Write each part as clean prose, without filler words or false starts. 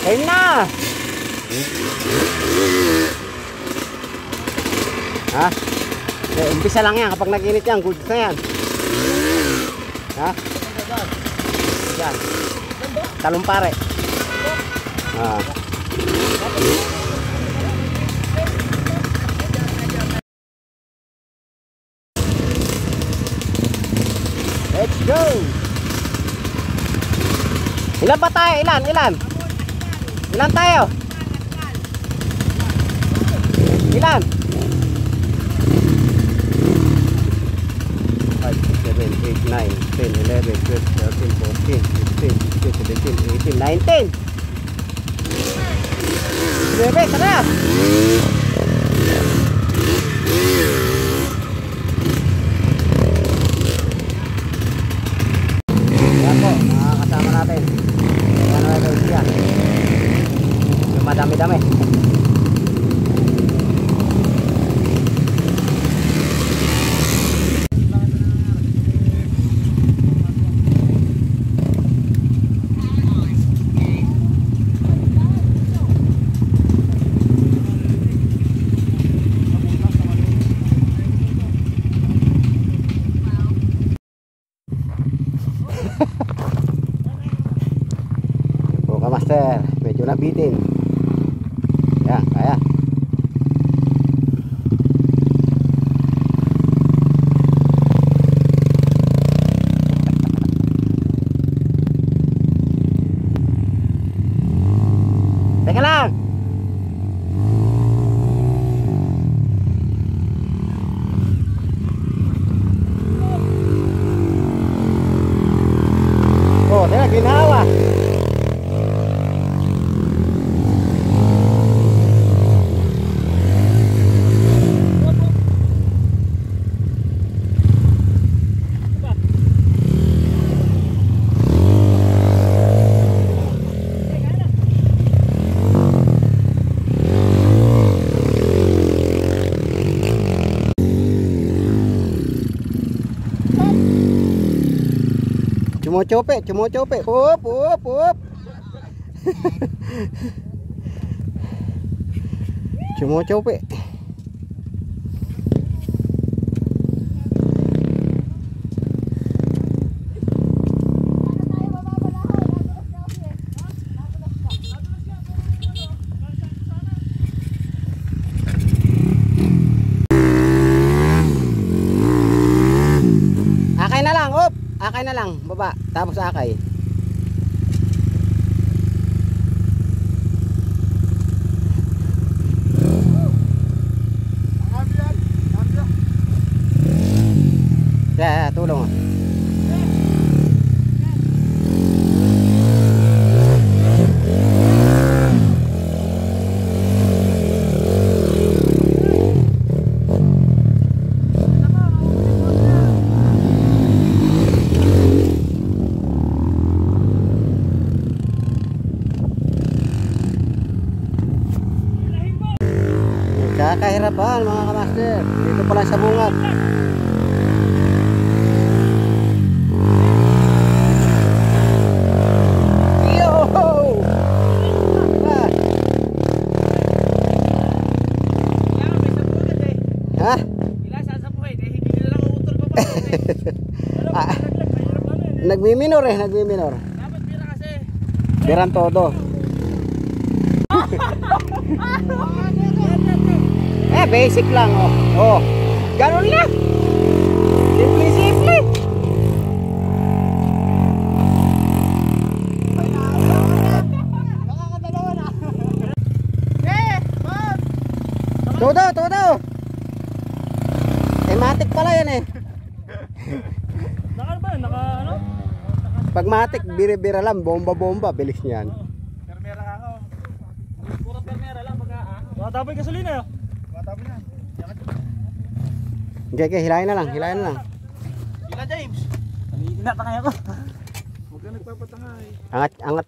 Ayun na! Ha? Umpisa lang yan. Kapag nag-init yan, good na yan. Ha? Yan. Talumpare. Ha. Let's go! Ilan pa tayo? Ilan? Ilan tayo? Ilan? 5, 7, 8, 9, 10, 11, 12, 13, 14, 15, 16, 17, 18, 19. Bebe, tara! Yan po, mga kasama natin. Ano na ito siya? Yung madami-dami. Master, medyo nabitin. Yan, kaya. Teka lang. Oh, teka, ginawa. Cumocope. Up. Cumocope. Akay na lang, baba, tapos akay. Ya, tulong. Kahirapan mga kamaster, dito pala sa bungad. Yo! Ha? Nagmiminor. Dapat bira kasi. Biran todo. Basic lang, oh. Ganun lang. Simple. Nakakadalawa na. Todo. Matic pala yan eh. Naka ba? Ano? Pag matic, bira lang, bomba, bilis niyan. Permera ako. Puro permera lang pagka. Matapoy gasolina. Okay, hilahin na lang. Hila James. Tinatangay ako. Huwag ka nagpapatangay. Angat,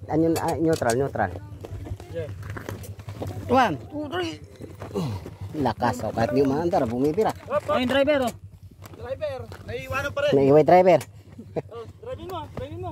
neutral. Yeah. 1, 2, 3. Lakas, kahit di umaandar, bumibira. Ayun driver. Naiiwanan pa rin. Naiiway driver. Driving mo. Kunin mo.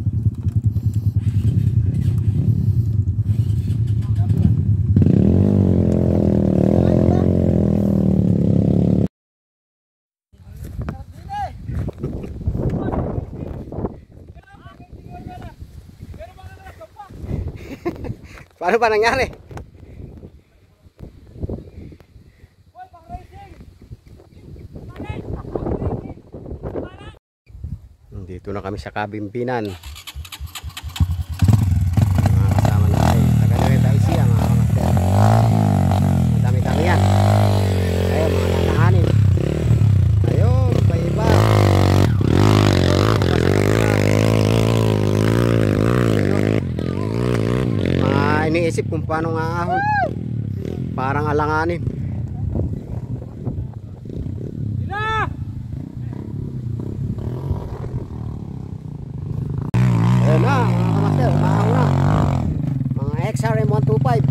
Paano ba nangyari? Dito na kami sa Kabimbinan. Mga kasama natin. Taga-Nueva Ecija mga kamaster. Madami-dami yan. Ayun, mga nanahanin. Ayun, iba-iba. Mga iniisip kung paano nga ahon. Parang alanganin. Ayan na mga kamaster, umahaw na. Mga XRM 125.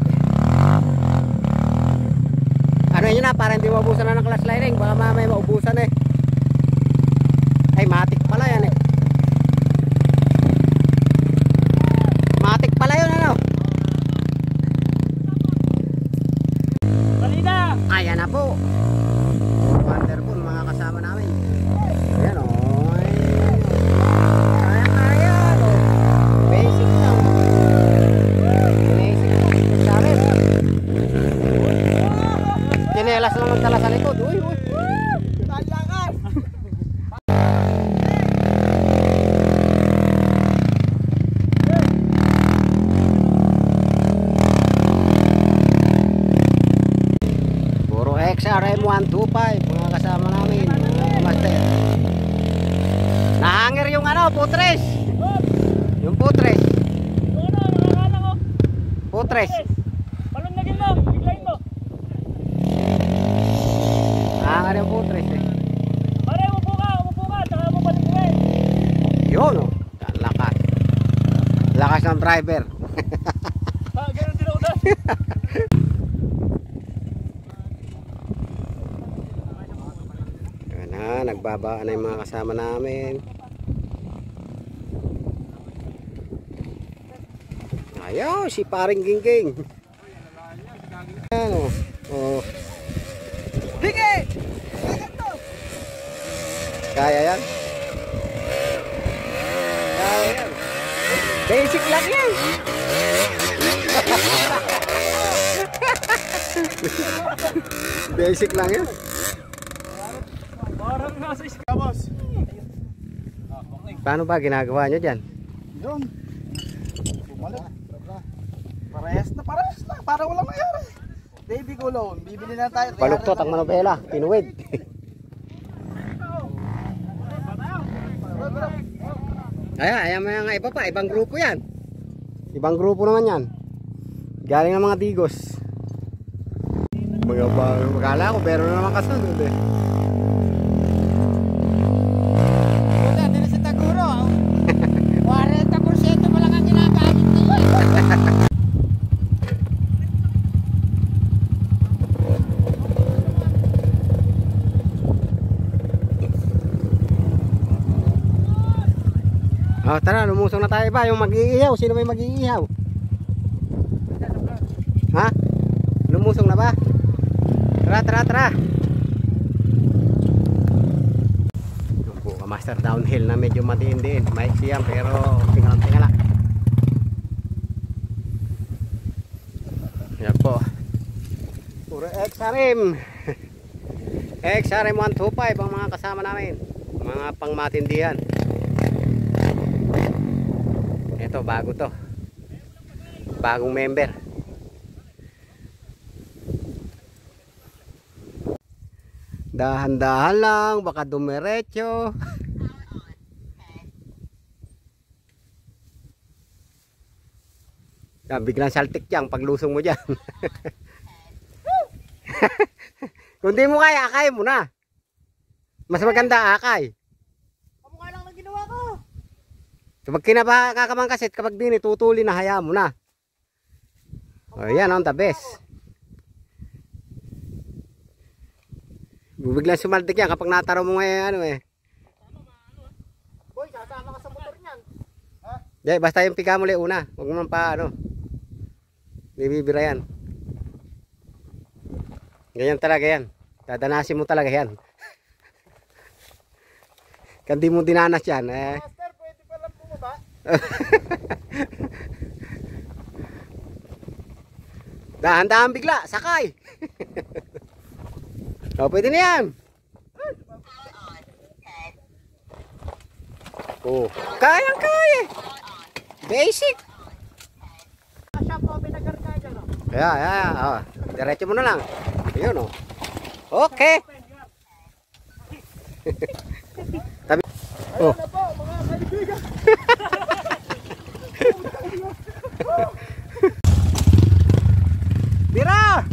Ano yun na, para hindi maubusan na ng clutch lining. Baka mamaya maubusan eh. Ay, matik pala yan eh. Matik pala yun ano. Balita! Ayan na po. Wonderful mga kasama namin. Ayan o. Ayan o. Basic lang. Basic lang sa amin. Chinelas lang magdala sa likod. Uy, uy. Talakas. Puro XRM 125 mga kasama namin mga master. Nahanger yung ano, putres. Yung putres. Putres. Palunagin mo, biglayin mo. Nahanger yung putres eh. Pare, umupo ka, saka mo patingin. Yun o. Lakas. Lakas ng driver. Ganun din ako na. Ayan na, nagbabaan na yung mga kasama namin. Ayaw, si paring gingging. Ayan o. Oh. Bige! Kaya yan. Kaya yan. Basic lang yan. Basic lang yan. Parang nasa iskabos. Paano ba ginagawa nyo dyan? Yun. Bumalik. Parehas na. Para walang mayari. Baby ko loan. Bibili na tayo. Baluktot ang manobela. Pinuwid. Ayan mo nga iba pa. Ibang grupo yan. Ibang grupo naman yan. Galing ng mga digos. Magkala ko pero naman kasunod eh. Puta, dito sa Taguro, 40% pa lang ang ginagamit nila. Oh, tara, lumusong na tayo ba? Yung mag-iihaw. Sino ba yung mag-iihaw? Ha? Lumusong na ba? Tara. Yung po, master downhill na medyo matindi. Maiksi yan, pero tingala. Yan po. Puro XRM. XRM 125 ang mga kasama namin. Mga pangmatindihan. Ito, bago to. Bagong member. Dahan-dahan lang, baka dumiretso. Biglang saltik dyan, paglusong mo dyan. Kung di mo kaya, akay mo na. Mas maganda akay. Kamukha lang ng ginawa ko. Kapag kinakakamangkasit, kapag din tutuli na, hayaan mo na. O yan, on the best. Biglang sumaltik yan kapag nataro mo ngayon ano eh. Boy, sasama ka sa motor niyan. Di, basta yung pika muli una. Huwag mo pa ano. Bibibira yan. Ganyan talaga yan. Dadanasin mo talaga yan. Kandi mo dinanas yan eh. Master, pwede pa lang bumaba. Dahan-dahan bigla, sakay. O, pwede na yan. Oh, kayang-kaya. Basic. Kaya. Diretso mo na lang. Ayun, oh. Okay. Tabi. Oh. Bira!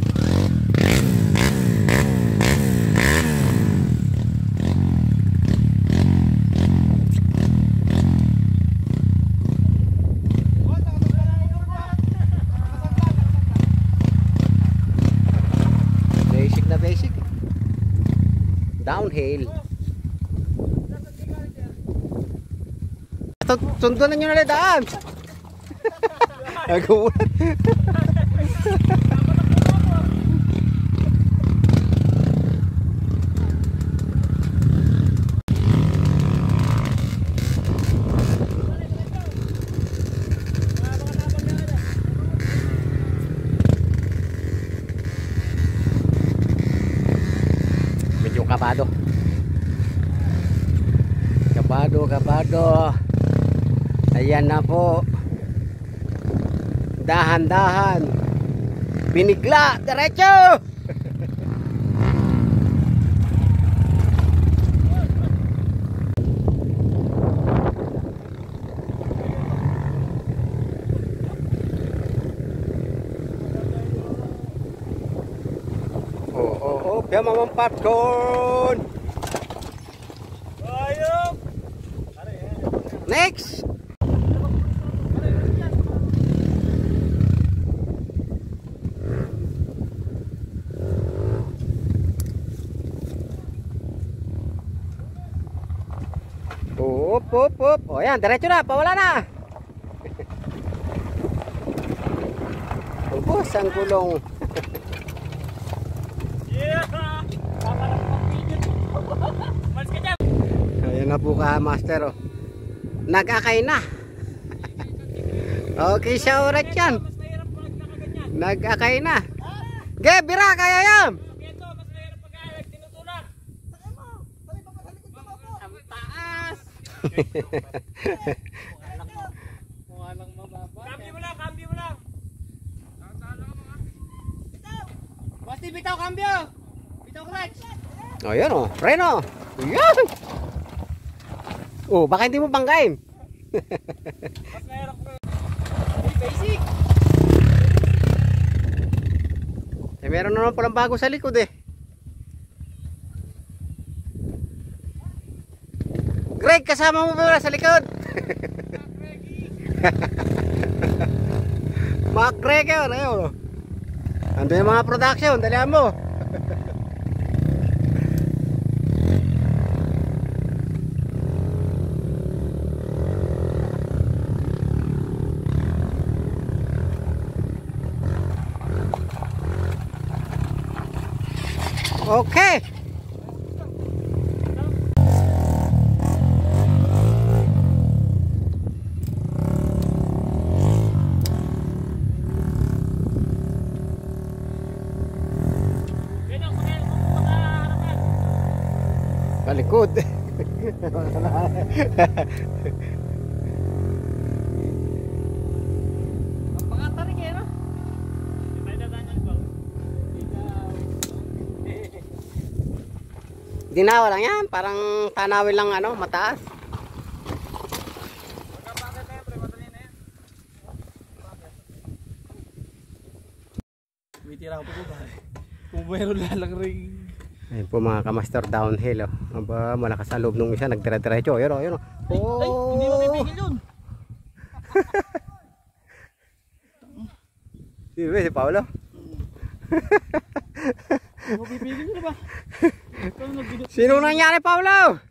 Basic na basic. Downhill. Sunduan nyo na lang daan. Nagulat. Medyo kabado. Kabado. Ayan na po. Dahan-dahan. Binigla, diretso. Oh, biar mamam popcorn. Next. Up. Oh yan, diretso na, pawala na. Ubos ang gulong. Ayan na po ka, master. Oh. Nag-akay na. Okay siya urat yan. Nag-akay na. Ge, bira, kaya yan. Cambio mo lang. Basti, bitaw cambio. Bitaw clutch. Oh, yan oh. Preno. Yan. Oh, baka hindi mo banggain. Mas mahirap ko. Basic. Eh, meron naman palang bago sa likod eh. Greg, kasama mo ba sa likod? Mga Greg yun, ayun. Ando yung mga production, dalihan mo. Okay. Kalikod. Pangatarik eh, no? Dinawa lang yan, parang tanawin lang ano, mataas. Tira ko ba? Kung meron lang ring. Ayun po mga kamaster, downhill oh. Aba, malakas sa loob nung isa, nagdira-diretso. Ayun oh, ayun oh. Oh. Ay, hindi mapipigil yun. Si Paolo. Mapipigil yun ba? Sino nangyari, Paolo?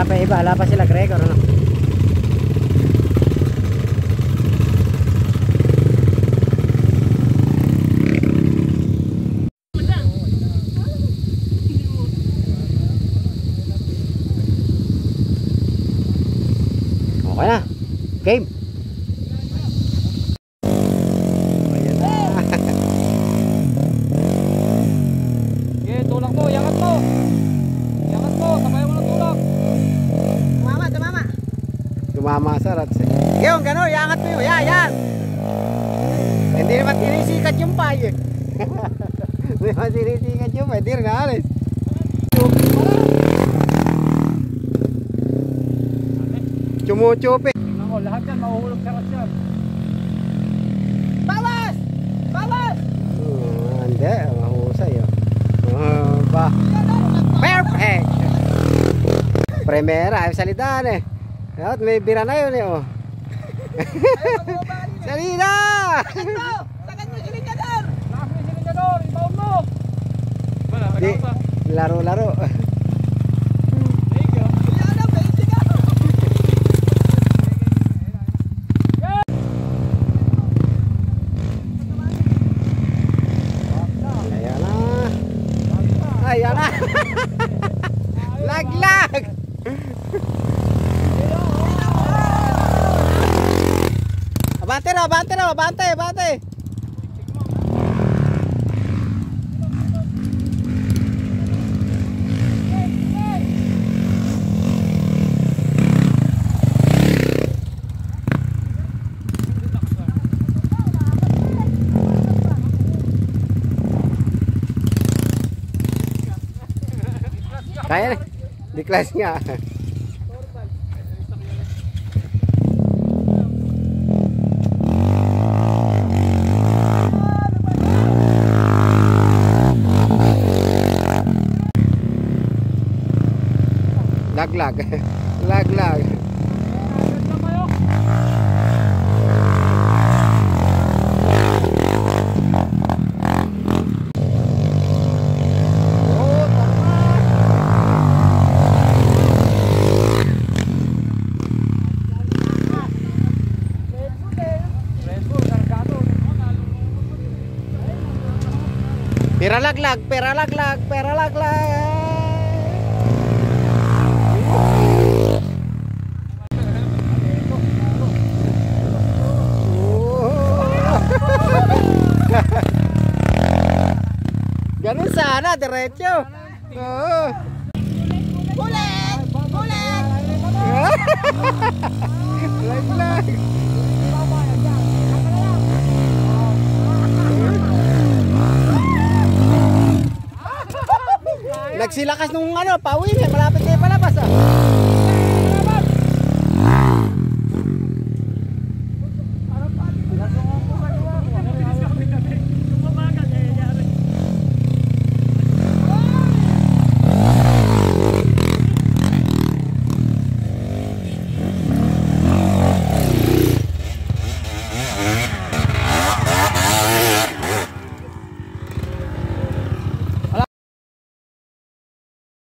Wala pa iba, wala pa sila Gregor, ano? Okay na. Game. Ayan na. Okay, tulak mo, yangat mo. Yangat mo, sabay mo ng tulak. Tumama. Tumama sa rats eh. Yung gano'n, iangat mo yun. Yan. Hindi naman tinisikat yung pay eh. Hindi naman tinisikat yung pay. Hindi rin naalis. Chumuchupi. Tingnan ko, lahat yan, mahuhulog sa rasyan. Bawas! Bawas! Hindi, mahusay oh. Perfect! Primera, ay salitaan eh. Dapat may bira na yun eh oh. Salida! Tagan mo silingador! Lakas mo silingador, ibaon mo! Wala, Di, laro-laro. Thank you. Ayan na. Ayan na. Laglag! Abante. Kaya na. Di class nga. Laglag. Pera laglag. Ganun sana, diretso. Oo. Bulet! Laglag. Nagsilakas nung ano, pawin eh, malapit kayo palabas ah.